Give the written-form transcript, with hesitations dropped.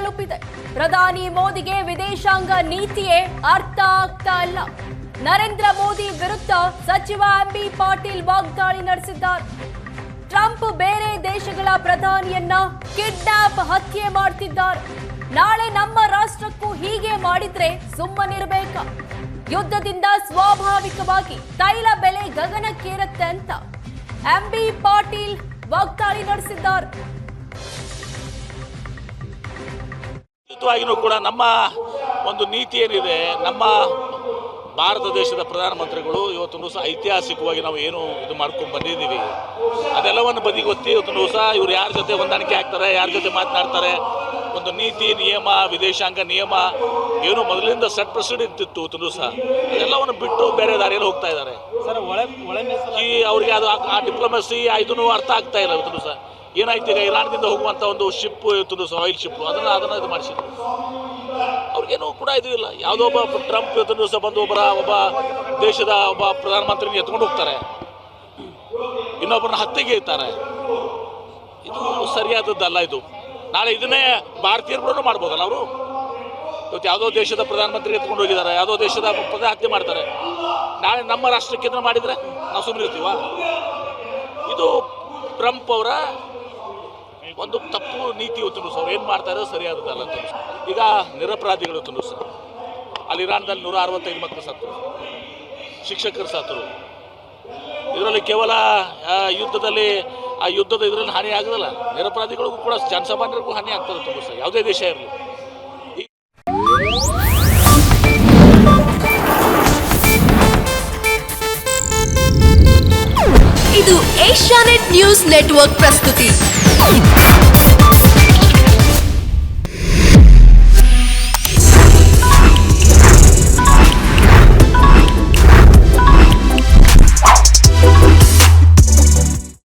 ತಲುಪಿದೆ. ಪ್ರಧಾನಿ ಮೋದಿಗೆ ವಿದೇಶಾಂಗ ನೀತಿಯೇ ಅರ್ಥ ಆಗ್ತಾ ಇಲ್ಲ. ನರೇಂದ್ರ ಮೋದಿ ವಿರುದ್ಧ ಸಚಿವ ಎಂಬಿ ಪಾಟೀಲ್ ವಾಗ್ದಾಳಿ ನಡೆಸಿದ್ದಾರೆ. ಟ್ರಂಪ್ ಬೇರೆ ದೇಶಗಳ ಪ್ರಧಾನಿಯನ್ನ ಕಿಡ್ನಾಪ್ ಹತ್ಯೆ ಮಾಡ್ತಿದ್ದಾರೆ. ನಾಳೆ ನಮ್ಮ ರಾಷ್ಟ್ರಕ್ಕೂ ಹೀಗೆ ಮಾಡಿದ್ರೆ ಸುಮ್ಮನಿರಬೇಕ? ಯುದ್ಧದಿಂದ ಸ್ವಾಭಾವಿಕವಾಗಿ ತೈಲ ಬೆಲೆ ಗಗನಕ್ಕೇರುತ್ತೆ ಅಂತ ಎಂಬಿ ಪಾಟೀಲ್ ವಾಗ್ದಾಳಿ ನಡೆಸಿದ್ದಾರೆ. ಕೂಡ ನಮ್ಮ ಒಂದು ನೀತಿ ಏನಿದೆ, ನಮ್ಮ ಭಾರತ ದೇಶದ ಪ್ರಧಾನಮಂತ್ರಿಗಳು ಇವತ್ತು ಸಹ ಐತಿಹಾಸಿಕವಾಗಿ ನಾವು ಏನು ಇದು ಮಾಡ್ಕೊಂಡು ಬಂದಿದ್ದೀವಿ, ಅದೆಲ್ಲವನ್ನು ಬದಿಗೊತ್ತಿ ಇವತ್ತು ಸಹ ಇವ್ರು ಯಾರ ಜೊತೆ ಹೊಂದಾಣಿಕೆ ಆಗ್ತಾರೆ, ಯಾರ ಜೊತೆ ಮಾತನಾಡ್ತಾರೆ, ಒಂದು ನೀತಿ ನಿಯಮ, ವಿದೇಶಾಂಗ ನಿಯಮ ಏನು ಮೊದಲಿಂದ ಸೆಟ್ ಪ್ರೊಸೀಡ್ ಇರ್ತಿತ್ತು ಇವತ್ತು ಸಹ ಅದೆಲ್ಲವನ್ನು ಬಿಟ್ಟು ಬೇರೆ ದಾರಿಯಲ್ಲಿ ಹೋಗ್ತಾ ಇದ್ದಾರೆ. ಈ ಅವ್ರಿಗೆ ಅದು ಆ ಡಿಪ್ಲೊಮಸಿ ಇದನ್ನು ಅರ್ಥ ಆಗ್ತಾ ಇಲ್ಲ. ಇವತ್ತು ಸಹ ಏನಾಯ್ತು, ಈಗ ಇರಾನ್ದಿಂದ ಹೋಗುವಂಥ ಒಂದು ಶಿಪ್ ಇವತ್ತು ಸಹ ಆಯಿಲ್ ಶಿಪ್ ಅದನ್ನು ಇದು ಮಾಡಿಸಿದ್ರು. ಅವ್ರಿಗೇನು ಕೂಡ ಇದು ಇಲ್ಲ. ಯಾವುದೋ ಒಬ್ಬ ಟ್ರಂಪ್ ಇವತ್ತು ಸಹ ಬಂದು ಒಬ್ಬ ದೇಶದ ಒಬ್ಬ ಪ್ರಧಾನಮಂತ್ರಿನ ಎತ್ಕೊಂಡು ಹೋಗ್ತಾರೆ, ಇನ್ನೊಬ್ಬರನ್ನ ಹತ್ಯೆಗೆ ಇರ್ತಾರೆ. ಇದು ಸರಿಯಾದದ್ದಲ್ಲ. ಇದು ನಾಳೆ ಇದನ್ನೇ ಭಾರತೀಯರು ಮಾಡ್ಬೋದಲ್ಲ. ಅವರು ಇವತ್ತು ಯಾವುದೋ ದೇಶದ ಪ್ರಧಾನಮಂತ್ರಿ ಎತ್ಕೊಂಡು ಹೋಗಿದ್ದಾರೆ, ಯಾವುದೋ ದೇಶದ ಪ್ರಧಾನ ಹತ್ಯೆ ಮಾಡ್ತಾರೆ. ನಾಳೆ ನಮ್ಮ ರಾಷ್ಟ್ರಕ್ಕೆ ಇದನ್ನು ಮಾಡಿದರೆ ನಾವು ಸುಮ್ಮನೆ ಇರ್ತೀವ? ಇದು ಟ್ರಂಪ್ ಅವರ ಒಂದು ತಪ್ಪು ನೀತಿ ಇವತ್ತು ಸಹ ಅವ್ರು ಏನು ಮಾಡ್ತಾರೆ ಸರಿಯಾದದ್ದಲ್ಲ. ಈಗ ನಿರಪರಾಧಿಗಳು ಇವತ್ತು ಸಹ ಅಲ್ಲಿ ಇರಾನ್ದಲ್ಲಿ 165 ಮಕ್ಕಳು ಸತ್ತರು, ಶಿಕ್ಷಕರು ಸತ್ತರು. ಇದರಲ್ಲಿ ಕೇವಲ ಯುದ್ಧದಲ್ಲಿ ಆ ಯುದ್ಧದ ಇದರಲ್ಲಿ ಹಾನಿ ಆಗೋದಲ್ಲ, ನಿರಪರಾಧಿಗಳಿಗೂ ಕೂಡ ಜನಸಾಮಾನ್ಯರಿಗೂ ಹಾನಿ ಆಗ್ತದೆ ತುಂಬ ಸಹ, ಯಾವುದೇ ದೇಶ ಇರಲಿ. ಇದು ಏಷ್ಯಾನೆಟ್ ನ್ಯೂಸ್ ನೆಟ್ವರ್ಕ್ ಪ್ರಸ್ತುತಿ.